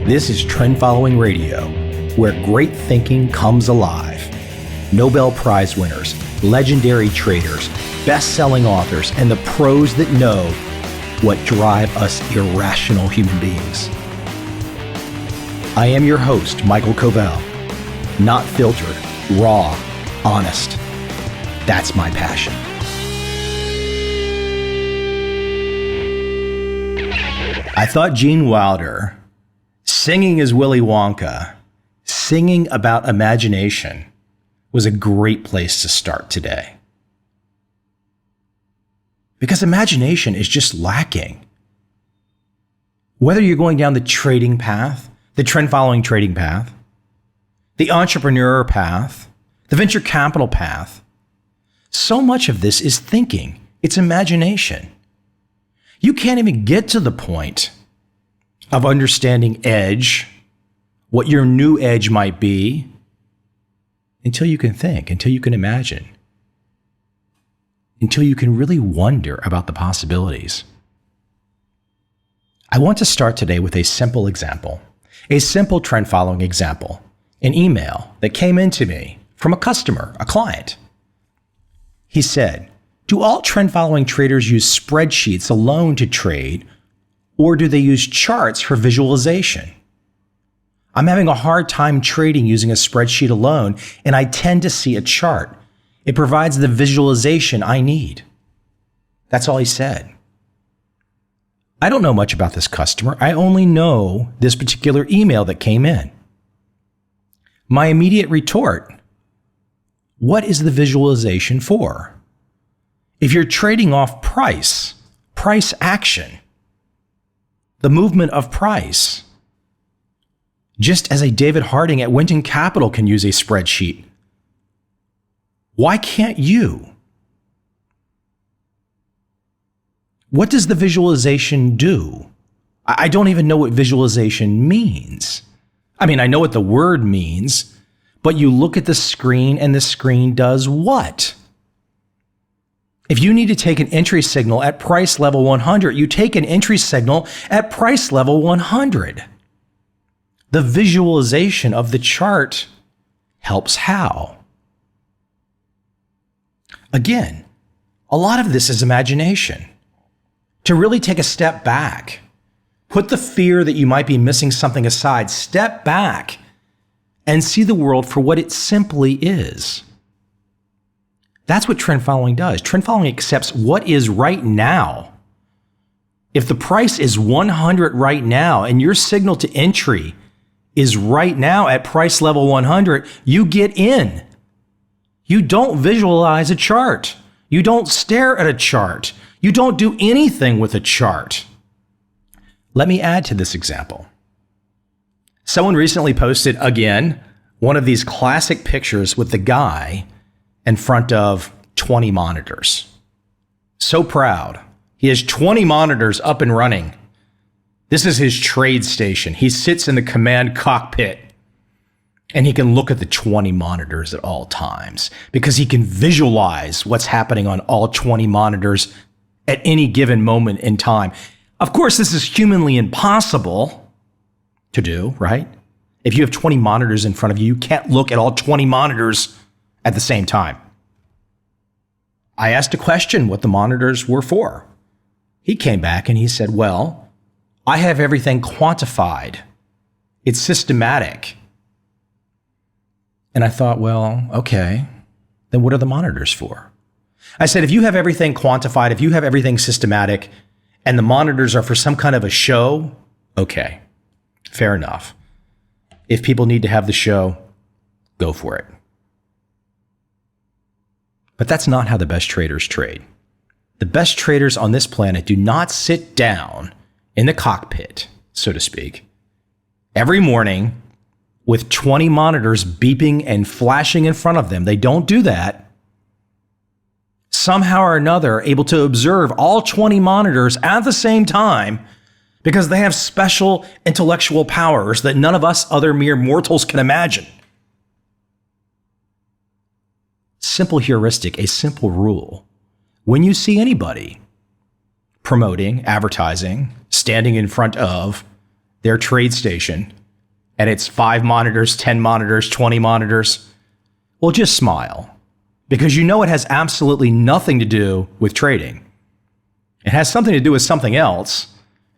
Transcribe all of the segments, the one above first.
This is Trend Following Radio, where great thinking comes alive. Nobel Prize winners, legendary traders, best-selling authors, and the pros that know what drive us irrational human beings. I am your host, Michael Covel. Not filtered, raw, honest. That's my passion. I thought Gene Wilder, singing as Willy Wonka, singing about imagination, was a great place to start today. Because imagination is just lacking. Whether you're going down the trading path, the trend-following trading path, the entrepreneur path, the venture capital path, so much of this is thinking. It's imagination. You can't even get to the point of understanding edge, what your new edge might be, until you can think, until you can imagine, until you can really wonder about the possibilities. I want to start today with a simple example, a simple trend-following example, an email that came into me from a customer, a client. He said, "Do all trend-following traders use spreadsheets alone to trade, or do they use charts for visualization? I'm having a hard time trading using a spreadsheet alone, and I tend to see a chart. It provides the visualization I need." That's all he said. I don't know much about this customer. I only know this particular email that came in. My immediate retort, what is the visualization for? If you're trading off price action, the movement of price, just as a David Harding at Winton Capital can use a spreadsheet, why can't you? What does the visualization do? I don't even know what visualization means. I mean, I know what the word means, but you look at the screen and the screen does what? If you need to take an entry signal at price level 100, you take an entry signal at price level 100. The visualization of the chart helps how? Again, a lot of this is imagination. To really take a step back, put the fear that you might be missing something aside, step back and see the world for what it simply is. That's what trend following does. Trend following accepts what is right now. If the price is 100 right now and your signal to entry is right now at price level 100, you get in. You don't visualize a chart. You don't stare at a chart. You don't do anything with a chart. Let me add to this example. Someone recently posted, again, one of these classic pictures with the guy in front of 20 monitors. So proud. He has 20 monitors up and running. This is his trade station. He sits in the command cockpit and he can look at the 20 monitors at all times because he can visualize what's happening on all 20 monitors at any given moment in time. Of course, this is humanly impossible to do, right? If you have 20 monitors in front of you, you can't look at all 20 monitors at the same time. I asked a question what the monitors were for. He came back and he said, well, I have everything quantified. It's systematic. And I thought, well, okay, then what are the monitors for? I said, if you have everything quantified, if you have everything systematic, and the monitors are for some kind of a show, okay, fair enough. If people need to have the show, go for it. But that's not how the best traders trade. The best traders on this planet do not sit down in the cockpit, so to speak, every morning with 20 monitors beeping and flashing in front of them. They don't do that. Somehow or another, able to observe all 20 monitors at the same time because they have special intellectual powers that none of us other mere mortals can imagine. Simple heuristic, a simple rule. When you see anybody promoting, advertising, standing in front of their trade station, and it's 5 monitors, 10 monitors, 20 monitors, well, just smile. Because you know it has absolutely nothing to do with trading. It has something to do with something else,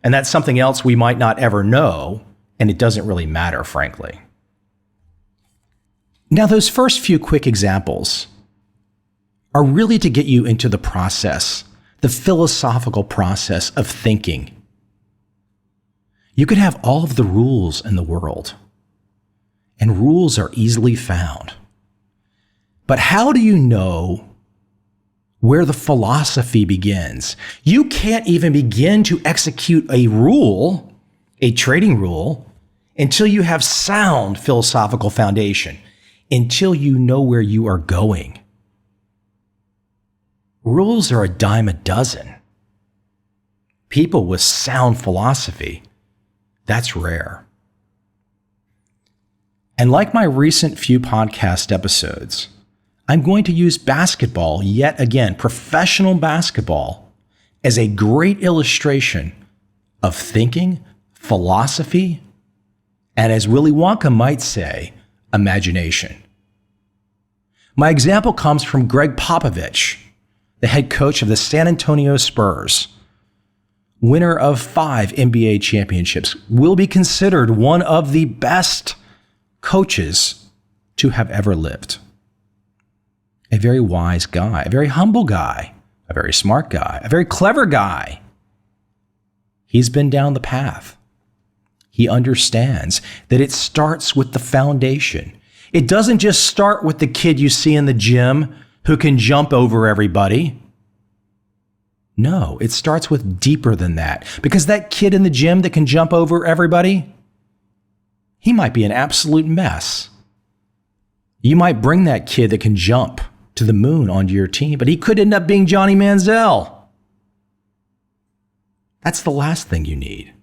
and that something else we might not ever know, and it doesn't really matter, frankly. Now, those first few quick examples are really to get you into the process, the philosophical process of thinking. You could have all of the rules in the world, and rules are easily found. But how do you know where the philosophy begins? You can't even begin to execute a rule, a trading rule, until you have sound philosophical foundation, until you know where you are going. Rules are a dime a dozen. People with sound philosophy, that's rare. And like my recent few podcast episodes, I'm going to use basketball yet again, professional basketball, as a great illustration of thinking, philosophy, and as Willy Wonka might say, imagination. My example comes from Greg Popovich, the head coach of the San Antonio Spurs, winner of 5 NBA championships, will be considered one of the best coaches to have ever lived. A very wise guy, a very humble guy, a very smart guy, a very clever guy. He's been down the path. He understands that it starts with the foundation. It doesn't just start with the kid you see in the gym who can jump over everybody. No, it starts with deeper than that. Because that kid in the gym that can jump over everybody, he might be an absolute mess. You might bring that kid that can jump to the moon onto your team, but he could end up being Johnny Manziel. That's the last thing you need.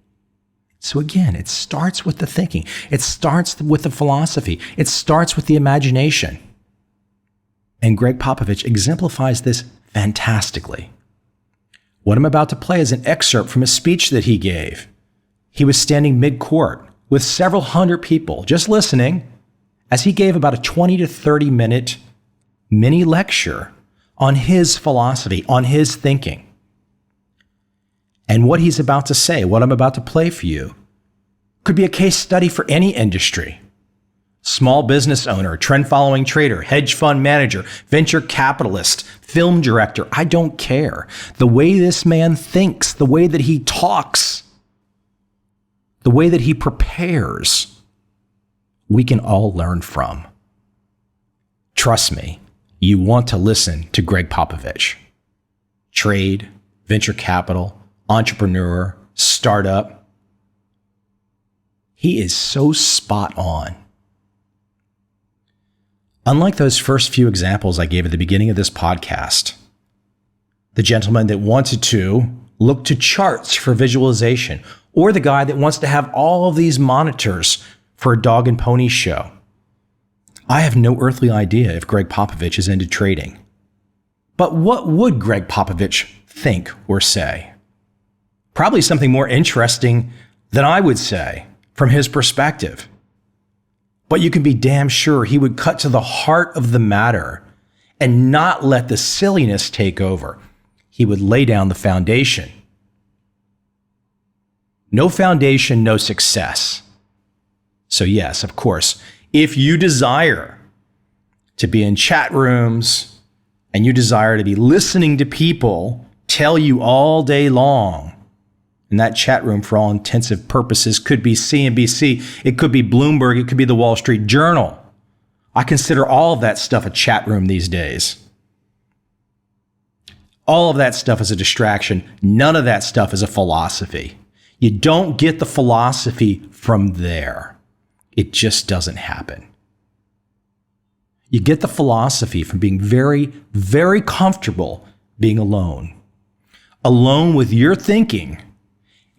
So again, it starts with the thinking. It starts with the philosophy. It starts with the imagination. And Greg Popovich exemplifies this fantastically. What I'm about to play is an excerpt from a speech that he gave. He was standing mid-court with several hundred people just listening as he gave about a 20 to 30 minute mini lecture on his philosophy, on his thinking. And what he's about to say, what I'm about to play for you, could be a case study for any industry. Small business owner, trend-following trader, hedge fund manager, venture capitalist, film director, I don't care. The way this man thinks, the way that he talks, the way that he prepares, we can all learn from. Trust me, you want to listen to Greg Popovich. Trade, venture capital, entrepreneur, startup. He is so spot on. Unlike those first few examples I gave at the beginning of this podcast, the gentleman that wanted to look to charts for visualization, or the guy that wants to have all of these monitors for a dog and pony show, I have no earthly idea if Greg Popovich is into trading. But what would Greg Popovich think or say? Probably something more interesting than I would say from his perspective. But you can be damn sure he would cut to the heart of the matter and not let the silliness take over. He would lay down the foundation. No foundation, no success. So yes, of course, if you desire to be in chat rooms and you desire to be listening to people tell you all day long, and that chat room, for all intensive purposes, could be CNBC, it could be Bloomberg, it could be the Wall Street Journal. I consider all of that stuff a chat room these days. All of that stuff is a distraction. None of that stuff is a philosophy. You don't get the philosophy from there. It just doesn't happen. You get the philosophy from being very, very comfortable being alone. Alone with your thinking,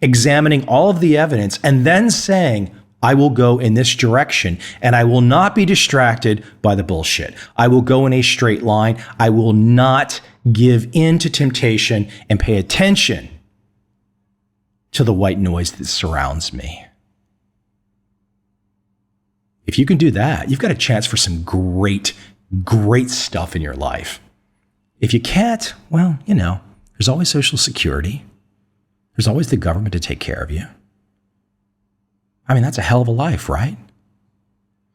examining all of the evidence, and then saying, I will go in this direction, and I will not be distracted by the bullshit. I will go in a straight line. I will not give in to temptation and pay attention to the white noise that surrounds me. If you can do that, you've got a chance for some great, great stuff in your life. If you can't, well, there's always Social Security. There's always the government to take care of you. I mean, that's a hell of a life, right?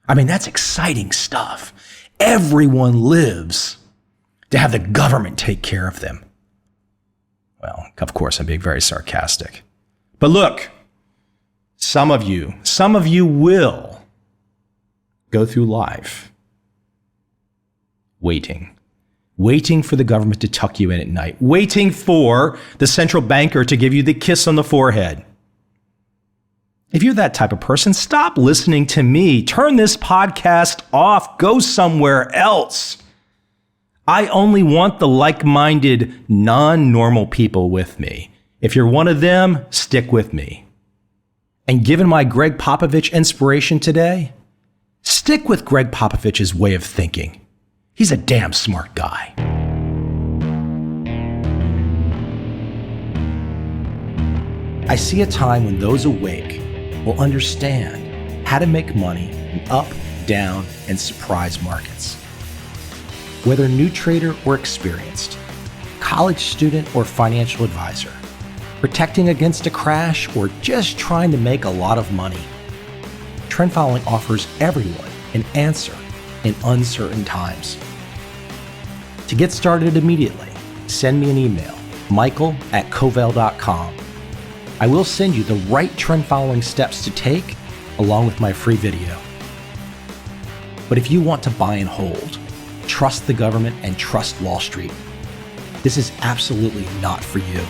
I mean, that's exciting stuff. Everyone lives to have the government take care of them. Well, of course, I'm being very sarcastic. But look, some of you will go through life waiting for the government to tuck you in at night, waiting for the central banker to give you the kiss on the forehead. If you're that type of person, stop listening to me. Turn this podcast off. Go somewhere else. I only want the like-minded, non-normal people with me. If you're one of them, stick with me. And given my Greg Popovich inspiration today, stick with Greg Popovich's way of thinking. He's a damn smart guy. I see a time when those awake will understand how to make money in up, down, and surprise markets. Whether new trader or experienced, college student or financial advisor, protecting against a crash or just trying to make a lot of money, trend following offers everyone an answer in uncertain times. To get started immediately, send me an email, michael@covel.com. I will send you the right trend following steps to take along with my free video. But if you want to buy and hold, trust the government and trust Wall Street, this is absolutely not for you.